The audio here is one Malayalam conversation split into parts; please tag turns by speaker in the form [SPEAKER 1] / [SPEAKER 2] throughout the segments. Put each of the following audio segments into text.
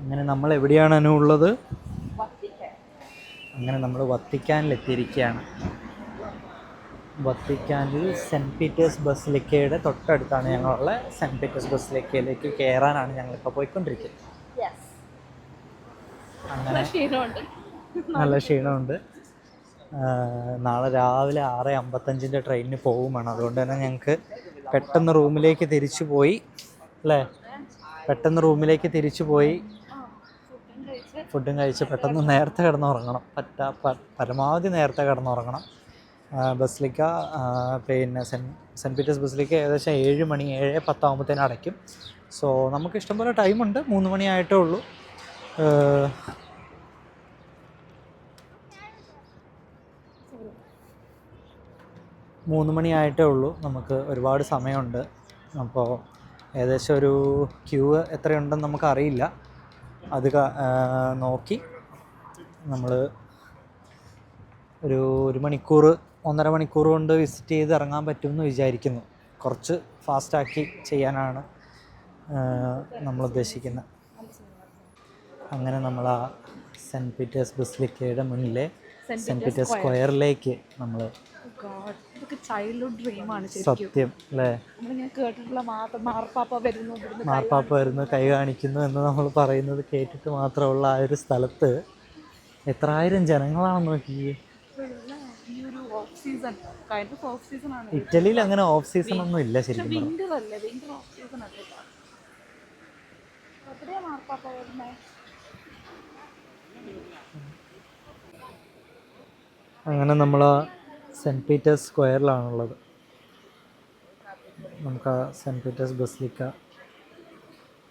[SPEAKER 1] അങ്ങനെ നമ്മൾ എവിടെയാണ് അനു ഉള്ളത്? അങ്ങനെ നമ്മൾ വത്തിക്കാനിലെത്തിയിരിക്കുകയാണ്. വത്തിക്കാനിൽ സെൻറ്റ് പീറ്റേഴ്സ് ബസിലിക്കയുടെ തൊട്ടടുത്താണ് ഞങ്ങളുള്ള. സെൻറ്റ് പീറ്റേഴ്സ് ബസിലിക്കയിലേക്ക് കയറാനാണ് ഞങ്ങളിപ്പോൾ പോയിക്കൊണ്ടിരിക്കുന്നത്. അങ്ങനെ നല്ല ക്ഷീണമുണ്ട്. നാളെ രാവിലെ 6:55 ട്രെയിനിന് പോകുമാണ്. അതുകൊണ്ട് തന്നെ ഞങ്ങൾക്ക് പെട്ടെന്ന് റൂമിലേക്ക് തിരിച്ചു പോയി ഫുഡും കഴിച്ച് പെട്ടെന്ന് നേരത്തെ കിടന്നുറങ്ങണം. പരമാവധി നേരത്തെ കിടന്നുറങ്ങണം. ബസിലിക്ക സെൻറ്റ് പീറ്റേഴ്സ് ബസിലിക്ക ഏകദേശം 7 മണി 7:10 ആകുമ്പോഴത്തേനും അടയ്ക്കും. സോ നമുക്ക് ഇഷ്ടംപോലെ ടൈമുണ്ട്. 3 മണിയായിട്ടേ ഉള്ളൂ. 3 മണിയായിട്ടേ ഉള്ളൂ. നമുക്ക് ഒരുപാട് സമയമുണ്ട്. അപ്പോൾ ഏകദേശം ഒരു ക്യൂ എത്രയുണ്ടെന്ന് നമുക്കറിയില്ല. അത് നോക്കി നമ്മൾ ഒരു 1 മണിക്കൂർ 1.5 മണിക്കൂർ കൊണ്ട് വിസിറ്റ് ചെയ്ത് ഇറങ്ങാൻ പറ്റുമെന്ന് വിചാരിക്കുന്നു. കുറച്ച് ഫാസ്റ്റാക്കി ചെയ്യാനാണ് നമ്മൾ ഉദ്ദേശിക്കുന്നത്. അങ്ങനെ നമ്മൾ ആ സെൻറ്റ് പീറ്റേഴ്സ് ബസിലിക്കയുടെ മുന്നിലെ സെൻറ്റ് പീറ്റേഴ്സ് സ്ക്വയറിലേക്ക് നമ്മൾ
[SPEAKER 2] ചൈൽഡ്ഹുഡ് ഡ്രീമാണ്
[SPEAKER 1] സത്യം അല്ലേ. മാർപ്പാപ്പ വരുന്നു, കൈ കാണിക്കുന്നു എന്ന് നമ്മൾ പറയുന്നത് കേട്ടിട്ട് മാത്രമുള്ള ആ ഒരു സ്ഥലത്ത് എത്രായിരം ജനങ്ങളാണെന്ന് നോക്കിയേ. ഇറ്റലിയിൽ അങ്ങനെ ഓഫ് സീസൺ ഒന്നും ഇല്ല ശരിക്കും. അങ്ങനെ നമ്മൾ സെൻറ്റ് പീറ്റേഴ്സ് സ്ക്വയറിലാണുള്ളത്. നമുക്ക് ആ സെൻറ്റ് പീറ്റേഴ്സ് ബസിലിക്ക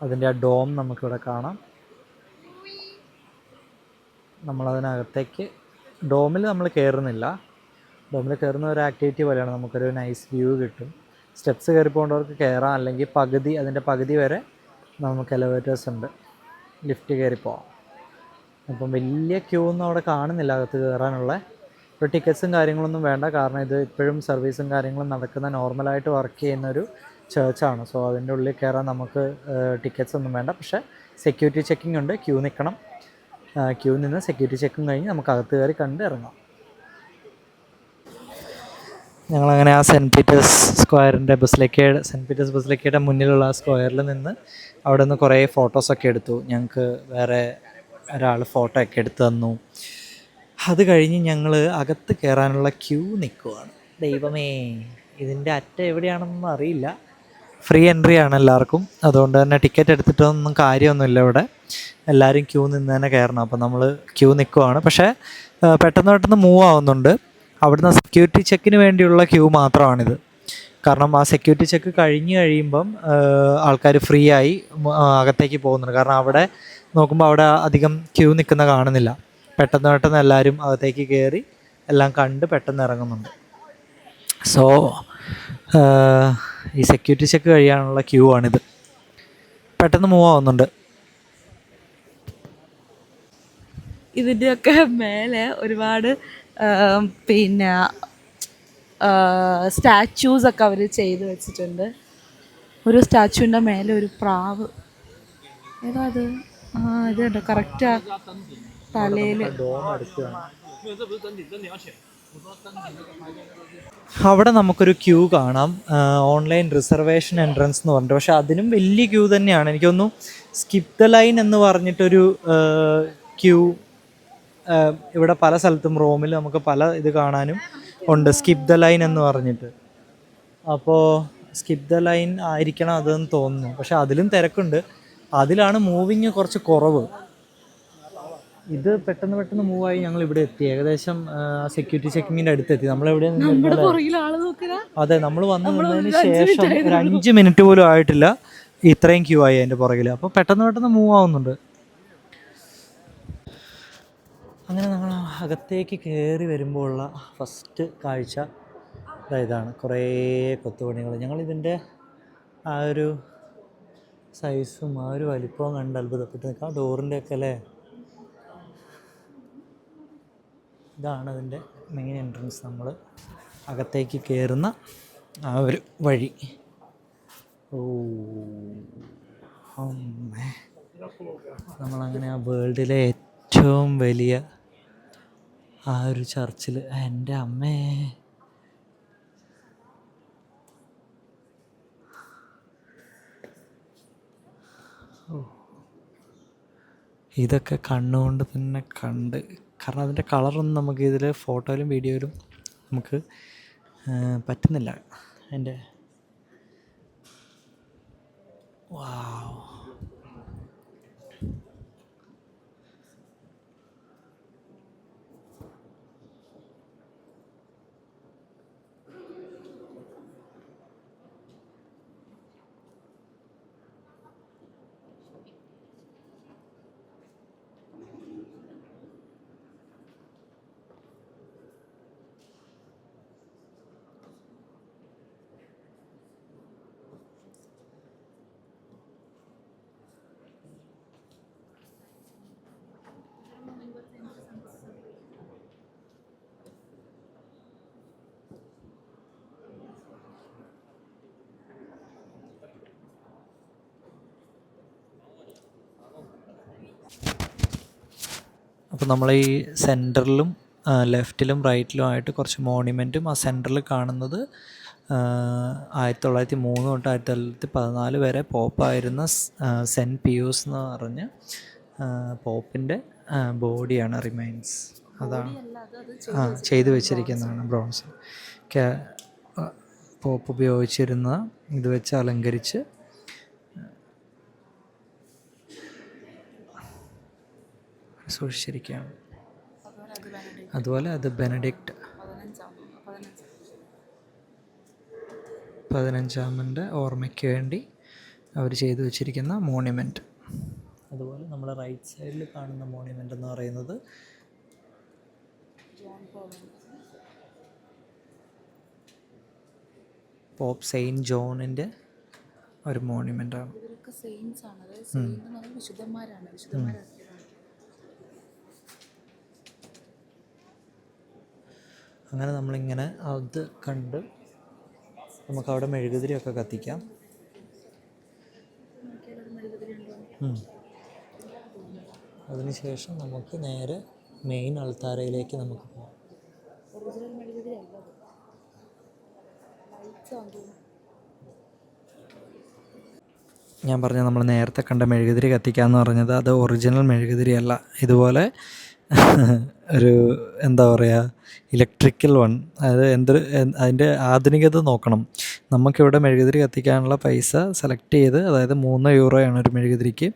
[SPEAKER 1] അതിൻ്റെ ആ ഡോം നമുക്കിവിടെ കാണാം. നമ്മളതിനകത്തേക്ക് ഡോമിൽ നമ്മൾ കയറുന്നില്ല. ഡോമിൽ കയറുന്ന ഒരു ആക്ടിവിറ്റി പോലെയാണ്. നമുക്കൊരു നൈസ് വ്യൂ കിട്ടും. സ്റ്റെപ്സ് കയറി പോകേണ്ടവർക്ക് കയറാം, അല്ലെങ്കിൽ അതിൻ്റെ പകുതി വരെ നമുക്ക് എലവേറ്റേഴ്സ് ഉണ്ട്, ലിഫ്റ്റ് കയറി പോവാം. അപ്പം വലിയ ക്യൂ ഒന്നും അവിടെ കാണുന്നില്ല അകത്ത് കയറാനുള്ള. ഇപ്പോൾ ടിക്കറ്റ്സും കാര്യങ്ങളൊന്നും വേണ്ട, കാരണം ഇത് ഇപ്പോഴും സർവീസും കാര്യങ്ങളും നടക്കുന്ന നോർമലായിട്ട് വർക്ക് ചെയ്യുന്നൊരു ചേർച്ചാണ്. സോ അതിൻ്റെ ഉള്ളിൽ കയറാൻ നമുക്ക് ടിക്കറ്റ്സ് ഒന്നും വേണ്ട. പക്ഷേ സെക്യൂരിറ്റി ചെക്കിംഗ് ഉണ്ട്, ക്യൂ നിൽക്കണം. ക്യൂ നിന്ന് സെക്യൂരിറ്റി ചെക്കിങ് കഴിഞ്ഞ് നമുക്ക് അകത്ത് കയറി കണ്ട് ഇറങ്ങാം. ഞങ്ങളങ്ങനെ ആ സെൻറ്റ് പീറ്റേഴ്സ് ബസിലിക്കയുടെ മുന്നിലുള്ള ആ സ്ക്വയറിൽ നിന്ന് അവിടെ നിന്ന് കുറേ ഫോട്ടോസൊക്കെ എടുത്തു. ഞങ്ങൾക്ക് വേറെ ഒരാൾ ഫോട്ടോ ഒക്കെ എടുത്തു തന്നു. അത് കഴിഞ്ഞ് ഞങ്ങൾ അകത്ത് കയറാനുള്ള ക്യൂ നിൽക്കുവാണ്. ദൈവമേ, ഇതിൻ്റെ അറ്റം എവിടെയാണെന്നൊന്നും അറിയില്ല. ഫ്രീ എൻട്രി ആണ് എല്ലാവർക്കും. അതുകൊണ്ട് തന്നെ ടിക്കറ്റ് എടുത്തിട്ടൊന്നും കാര്യമൊന്നുമില്ല. ഇവിടെ എല്ലാവരും ക്യൂ നിന്ന് തന്നെ കയറണം. അപ്പോൾ നമ്മൾ ക്യൂ നിൽക്കുവാണ്. പക്ഷേ പെട്ടെന്ന് മൂവ് ആവുന്നുണ്ട്. അവിടുന്ന് സെക്യൂരിറ്റി ചെക്കിന് വേണ്ടിയുള്ള ക്യൂ മാത്രമാണിത്. കാരണം ആ സെക്യൂരിറ്റി ചെക്ക് കഴിഞ്ഞ് കഴിയുമ്പം ആൾക്കാർ ഫ്രീ ആയി അകത്തേക്ക് പോകുന്നുണ്ട്. കാരണം അവിടെ നോക്കുമ്പോൾ അവിടെ അധികം ക്യൂ നിൽക്കുന്ന കാണുന്നില്ല. പെട്ടെന്ന് എല്ലാവരും അകത്തേക്ക് കയറി എല്ലാം കണ്ട് പെട്ടെന്ന് ഇറങ്ങുന്നുണ്ട്. സോ ഈ സെക്യൂരിറ്റി ചെക്ക് കഴിയാനുള്ള ക്യൂ ആണിത്. പെട്ടെന്ന് മൂവ് ആവുന്നുണ്ട്.
[SPEAKER 2] ഇതിൻ്റെയൊക്കെ മേലെ ഒരുപാട് സ്റ്റാച്യൂസൊക്കെ അവർ ചെയ്ത് വെച്ചിട്ടുണ്ട്. ഒരു സ്റ്റാച്യൂവിൻ്റെ മേലെ ഒരു പ്രാവ്. ഏതാ അത്? ഇത് കണ്ടോ, കറക്റ്റാ തലയിൽ.
[SPEAKER 1] അവിടെ നമുക്കൊരു ക്യൂ കാണാം, ഓൺലൈൻ റിസർവേഷൻ എൻട്രൻസ് എന്ന് പറഞ്ഞിട്ട്. പക്ഷെ അതിനും വലിയ ക്യൂ തന്നെയാണ്. എനിക്ക് തോന്നുന്നു സ്കിപ്പ് ദ ലൈൻ എന്ന് പറഞ്ഞിട്ടൊരു ക്യൂ ഇവിടെ പല സ്ഥലത്തും റോമിൽ നമുക്ക് പല ഇത് കാണാനും ഉണ്ട്, സ്കിപ്പ് ദ ലൈൻ എന്ന് പറഞ്ഞിട്ട്. അപ്പോൾ സ്കിപ്പ് ദ ലൈൻ ആയിരിക്കണം അതെന്ന് തോന്നുന്നു. പക്ഷെ അതിലും തിരക്കുണ്ട്. അതിലാണ് മൂവിങ് കുറച്ച് കുറവ്. ഇത് പെട്ടെന്ന് മൂവായി ഞങ്ങൾ ഇവിടെ എത്തി. ഏകദേശം സെക്യൂരിറ്റി ചെക്കിങ്ങിൻ്റെ അടുത്തെത്തി. അതെ, നമ്മൾ വന്ന് നിന്നതിന് ശേഷം ഒരു 5 മിനിറ്റ് പോലും ആയിട്ടില്ല ഇത്രയും ക്യൂ ആയി അതിൻ്റെ പുറകിൽ. അപ്പോൾ പെട്ടെന്ന് മൂവ് ആവുന്നുണ്ട്. അങ്ങനെ നമ്മൾ അകത്തേക്ക് കയറി വരുമ്പോൾ ഉള്ള ഫസ്റ്റ് കാഴ്ച ഇതാണ്. കുറേ കൊത്തുപണികൾ. ഞങ്ങളിതിൻ്റെ ആ ഒരു സൈസും ആ ഒരു വലിപ്പവും കണ്ട് അത്ഭുതപ്പെട്ട് നിൽക്കാം. ഡോറിൻ്റെ ഒക്കെ അല്ലേ. ഇതാണ് അതിൻ്റെ മെയിൻ എൻട്രൻസ്. നമ്മൾ അകത്തേക്ക് കയറുന്ന ആ ഒരു വഴി. ഓ അമ്മേ, നമ്മളങ്ങനെ ആ വേൾഡിലെ ഏറ്റവും വലിയ ആ ഒരു ചർച്ചിൽ, എൻ്റെ അമ്മേ, ഇതൊക്കെ കണ്ണുകൊണ്ട് തന്നെ കണ്ട്, കാരണം അതിൻ്റെ കളറൊന്നും നമുക്ക് ഇതിൽ ഫോട്ടോയിലും വീഡിയോയിലും നമുക്ക് പറ്റുന്നില്ല. എൻ്റെ വാവ്. അപ്പോൾ നമ്മൾ ഈ സെൻറ്ററിലും ലെഫ്റ്റിലും റൈറ്റിലും ആയിട്ട് കുറച്ച് മോണ്യുമെൻറ്റും, ആ സെൻറ്ററിൽ കാണുന്നത് 1903 തൊട്ട് 1914 വരെ പോപ്പായിരുന്ന സെൻറ്റ് പിയൂസ് എന്ന് പറഞ്ഞ് പോപ്പിൻ്റെ ബോഡിയാണ് റിമൈൻസ്. അതാണ് ചെയ്തു വെച്ചിരിക്കുന്നതാണ് ബ്രോൺസ്. പോപ്പ് ഉപയോഗിച്ചിരുന്ന ഇത് വെച്ച് അലങ്കരിച്ച് സൂക്ഷിച്ചിരിക്കുകയാണ്. അതുപോലെ അത് ബെനഡിക്റ്റ് 15ാമൻ്റെ ഓർമ്മയ്ക്ക് വേണ്ടി അവർ ചെയ്തു വച്ചിരിക്കുന്ന മോണ്യുമെൻറ്റ്. അതുപോലെ നമ്മൾ റൈറ്റ് സൈഡിൽ കാണുന്ന മോണ്യുമെൻ്റ് എന്ന് പറയുന്നത് പോപ്പ് സെയിൻറ്റ് ജോണിൻ്റെ ഒരു മോണ്യുമെൻ്റാണ്. അങ്ങനെ നമ്മളിങ്ങനെ അത് കണ്ട് നമുക്കവിടെ മെഴുകുതിരിയൊക്കെ കത്തിക്കാം. അതിനുശേഷം നമുക്ക് നേരെ മെയിൻ അൾത്താരയിലേക്ക് നമുക്ക് പോകാം. ഞാൻ പറഞ്ഞ നമ്മൾ നേരത്തെ കണ്ട മെഴുകുതിരി കത്തിക്കാമെന്ന് പറഞ്ഞത് അത് ഒറിജിനൽ മെഴുകുതിരി അല്ല. ഇതുപോലെ ഒരു എന്താ പറയുക, ഇലക്ട്രിക്കൽ വൺ. അതായത് അതിൻ്റെ ആധുനികത നോക്കണം. നമുക്കിവിടെ മെഴുകുതിരി കത്തിക്കാനുള്ള പൈസ സെലക്ട് ചെയ്ത്, അതായത് €3 ഒരു മെഴുകുതിരിക്ക്.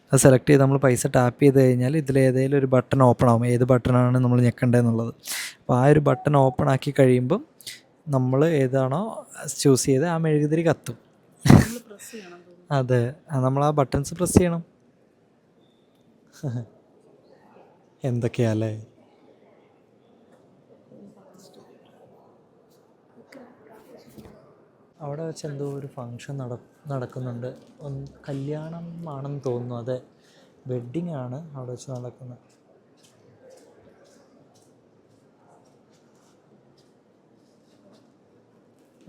[SPEAKER 1] അത് സെലക്ട് ചെയ്ത് നമ്മൾ പൈസ ടാപ്പ് ചെയ്ത് കഴിഞ്ഞാൽ ഇതിലേതെങ്കിലും ഒരു ബട്ടൺ ഓപ്പൺ ആവും, ഏത് ബട്ടണാണ് നമ്മൾ ഞെക്കേണ്ടതെന്നുള്ളത്. അപ്പോൾ ആ ഒരു ബട്ടൺ ഓപ്പൺ ആക്കി കഴിയുമ്പം നമ്മൾ ഏതാണോ ചൂസ് ചെയ്ത് ആ മെഴുകുതിരി കത്തും. അതെ, നമ്മൾ ആ ബട്ടൺസ് പ്രസ് ചെയ്യണം. എന്തൊക്കെയാല്ലേ. അവിടെ വെച്ച് എന്തോ ഒരു ഫങ്ഷൻ നടക്കുന്നുണ്ട്. കല്യാണം ആണെന്ന് തോന്നുന്നു. അതെ, വെഡ്ഡിങ് ആണ് അവിടെ വെച്ച് നടക്കുന്നത്.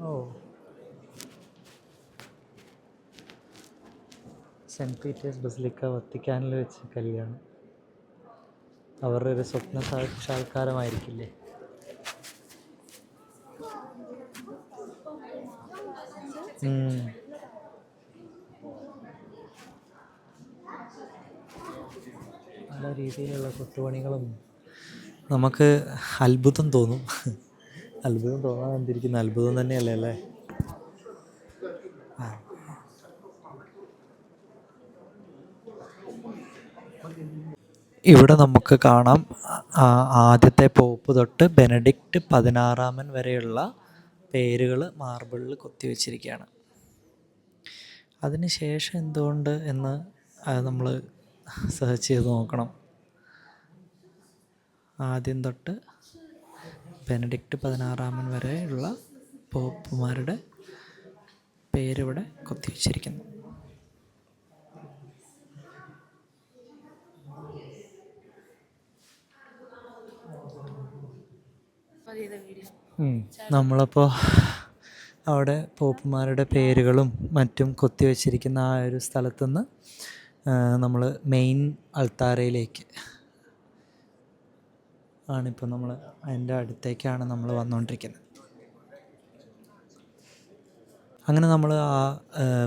[SPEAKER 1] ഓ, സെൻറ്റ് പീറ്റേഴ്സ് ബസിലിക്ക വത്തിക്കാനിൽ വെച്ച് കല്യാണം. അവരുടെ ഒരു സ്വപ്ന സാക്ഷാത്കാരമായിരിക്കില്ലേ. പല രീതിയിലുള്ള കൊത്തുപണികളും നമുക്ക് അത്ഭുതം തോന്നും. അത്ഭുതം തോന്നാൻ എന്തിരിക്കുന്ന അത്ഭുതം തന്നെയല്ലേ അല്ലേ. ഇവിടെ നമുക്ക് കാണാം ആദ്യത്തെ പോപ്പ് തൊട്ട് ബെനഡിക്റ്റ് 16 വരെയുള്ള പേരുകൾ മാർബിളിൽ കൊത്തിവെച്ചിരിക്കുകയാണ്. അതിന് ശേഷം എന്തുകൊണ്ട് എന്ന് നമ്മൾ സെർച്ച് ചെയ്ത് നോക്കണം. ആദ്യം തൊട്ട് ബെനഡിക്റ്റ് 16 വരെയുള്ള പോപ്പുമാരുടെ പേരിവിടെ കൊത്തിവെച്ചിരിക്കുന്നു. നമ്മളപ്പോൾ അവിടെ പോപ്പുമാരുടെ പേരുകളും മറ്റും കൊത്തിവെച്ചിരിക്കുന്ന ആ ഒരു സ്ഥലത്തുനിന്ന് നമ്മൾ മെയിൻ അൾത്താരയിലേക്ക് ആണിപ്പോൾ നമ്മൾ അതിൻ്റെ അടുത്തേക്കാണ് നമ്മൾ വന്നുകൊണ്ടിരിക്കുന്നത്. അങ്ങനെ നമ്മൾ ആ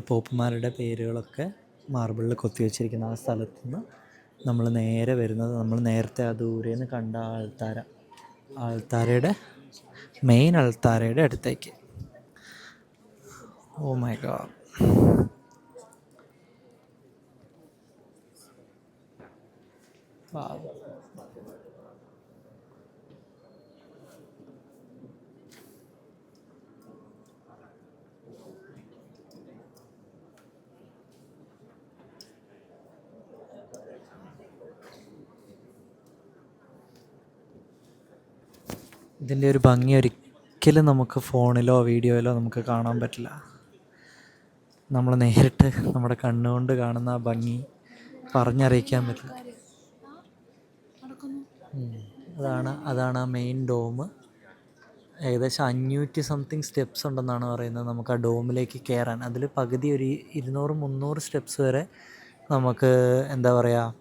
[SPEAKER 1] പോപ്പുമാരുടെ പേരുകളൊക്കെ മാർബിളിൽ കൊത്തിവെച്ചിരിക്കുന്ന ആ സ്ഥലത്ത് നിന്ന് നമ്മൾ നേരെ വരുന്നത് നമ്മൾ നേരത്തെ ആ ദൂരേന്ന് കണ്ട ആൾത്താരയുടെ മെയിൻ അൾത്താരയുടെ അടുത്തേക്ക്. Oh my god. ഇതിൻ്റെ ഒരു ഭംഗി ഒരിക്കലും നമുക്ക് ഫോണിലോ വീഡിയോയിലോ നമുക്ക് കാണാൻ പറ്റില്ല. നമ്മൾ നേരിട്ട് നമ്മുടെ കണ്ണുകൊണ്ട് കാണുന്ന ആ ഭംഗി പറഞ്ഞറിയിക്കാൻ പറ്റില്ല. അതാണ് ആ മെയിൻ ഡോം. ഏകദേശം 500 സംതിങ് സ്റ്റെപ്സ് ഉണ്ടെന്നാണ് പറയുന്നത് നമുക്ക് ആ ഡോമിലേക്ക് കയറാൻ. അതിൽ പകുതി ഒരു 200-300 സ്റ്റെപ്സ് വരെ നമുക്ക് എന്താ പറയുക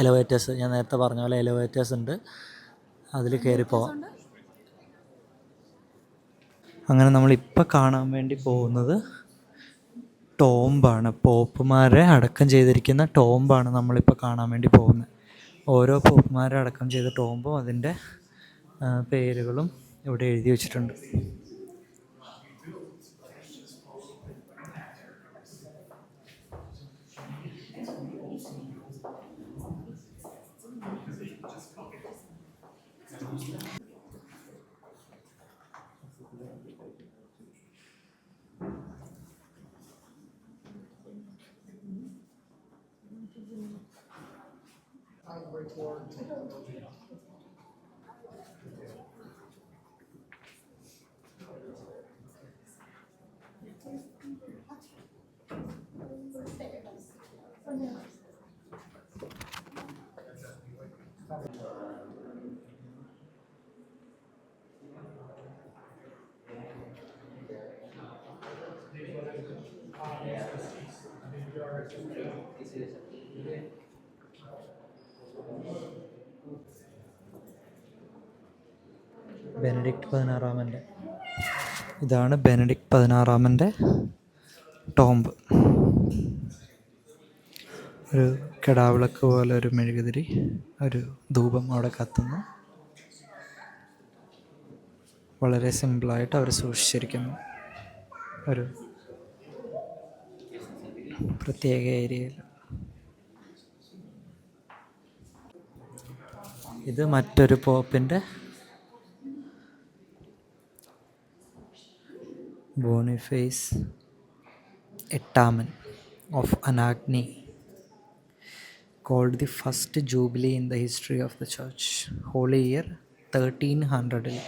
[SPEAKER 1] എലവേറ്റേഴ്സ്, ഞാൻ നേരത്തെ പറഞ്ഞ പോലെ എലവേറ്റേഴ്സ് ഉണ്ട്, അതിൽ കയറി പോവാം. അങ്ങനെ നമ്മളിപ്പോൾ കാണാൻ വേണ്ടി പോകുന്നത് ടോംബാണ്. പോപ്പുമാരെ അടക്കം ചെയ്തിരിക്കുന്ന ടോംബാണ് നമ്മളിപ്പോൾ കാണാൻ വേണ്ടി പോകുന്നത്. ഓരോ പോപ്പുമാരെ അടക്കം ചെയ്ത ടോംബും അതിൻ്റെ പേരുകളും ഇവിടെ എഴുതി വച്ചിട്ടുണ്ട്. ബെനഡിക്ട് 16 ഇതാണ് ബെനഡിക്ട് 16 ടോംബ്. ഒരു കിടാവിളക്ക് പോലെ ഒരു മെഴുകുതിരി, ഒരു ധൂപം അവിടെ കത്തുന്നു. വളരെ സിമ്പിളായിട്ട് അവർ സൂക്ഷിച്ചിരിക്കുന്നു ഒരു പ്രത്യേക ഏരിയയിൽ. ഇത് മറ്റൊരു പോപ്പിൻ്റെ Boniface 8 of Anagni, called the first jubilee in the history of the church. Holy year 1300.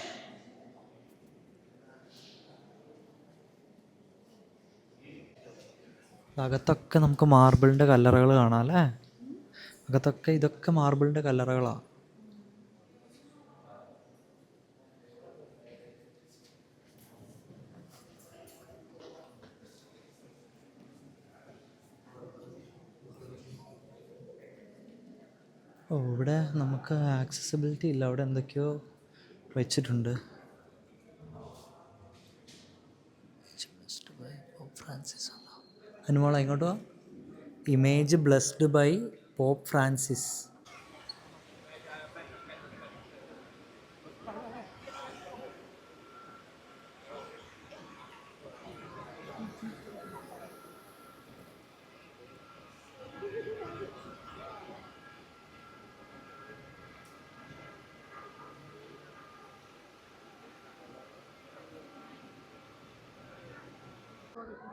[SPEAKER 1] അകത്തൊക്കെ നമുക്ക് മാർബിളിൻ്റെ കല്ലറകൾ കാണാം അല്ലേ? അകത്തൊക്കെ ഇതൊക്കെ മാർബിളിൻ്റെ കല്ലറകളാണ്. ഓ, ഇവിടെ നമുക്ക് ആക്സസിബിലിറ്റി ഇല്ല, അവിടെ എന്തൊക്കെയോ വെച്ചിട്ടുണ്ട്. അനുമോള ഇങ്ങോട്ട് വാ. Image blessed by Pope Francis.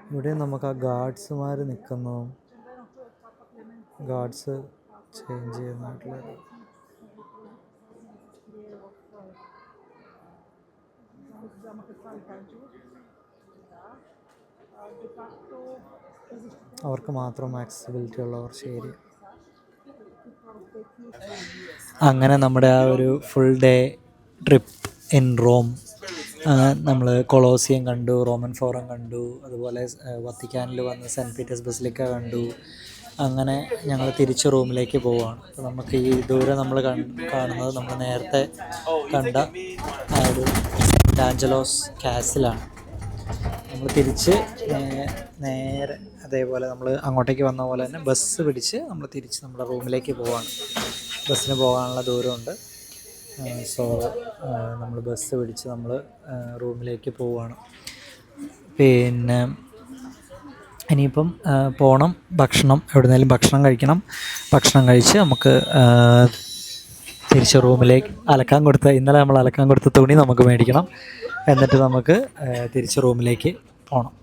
[SPEAKER 1] ഇവിടെ നമുക്ക് ആ ഗാർഡ്സുമാർ നിൽക്കുന്നു, ഗാർഡ്സ് ചേഞ്ച് ചെയ്യുന്നതായിട്ടുള്ള. അവർക്ക് മാത്രം ആക്സസിബിലിറ്റി ഉള്ള കുറച്ച് ഏരിയ. അങ്ങനെ നമ്മുടെ ആ ഒരു full day trip in Rome നമ്മൾ കൊളോസിയം കണ്ടു, റോമൻ ഫോറം കണ്ടു, അതുപോലെ വത്തിക്കാനിൽ വന്ന് സെൻറ്റ് പീറ്റേഴ്സ് ബസിലിക്ക കണ്ടു. അങ്ങനെ ഞങ്ങൾ തിരിച്ച് റൂമിലേക്ക് പോവുകയാണ്. അപ്പോൾ നമുക്ക് ഈ ദൂരെ നമ്മൾ കാണുന്നത് നമ്മൾ നേരത്തെ കണ്ട ആ ഒരു സെൻറ്റ് ആഞ്ചലോസ് കാസിലാണ്. നമ്മൾ തിരിച്ച് നേരെ അതേപോലെ നമ്മൾ അങ്ങോട്ടേക്ക് വന്ന പോലെ തന്നെ ബസ് പിടിച്ച് നമ്മൾ തിരിച്ച് നമ്മുടെ റൂമിലേക്ക് പോവുകയാണ്. ബസ്സിന് പോകാനുള്ള ദൂരമുണ്ട്. സോ നമ്മൾ ബസ് പിടിച്ച് നമ്മൾ റൂമിലേക്ക് പോവുകയാണ്. പിന്നെ ഇനിയിപ്പം പോകണം, ഭക്ഷണം എവിടുന്നേലും ഭക്ഷണം കഴിക്കണം. ഭക്ഷണം കഴിച്ച് നമുക്ക് തിരിച്ച് റൂമിലേക്ക് ഇന്നലെ നമ്മൾ അലക്കാൻ കൊടുത്ത തുണി നമുക്ക് മേടിക്കണം. എന്നിട്ട് നമുക്ക് തിരിച്ച് റൂമിലേക്ക് പോകണം.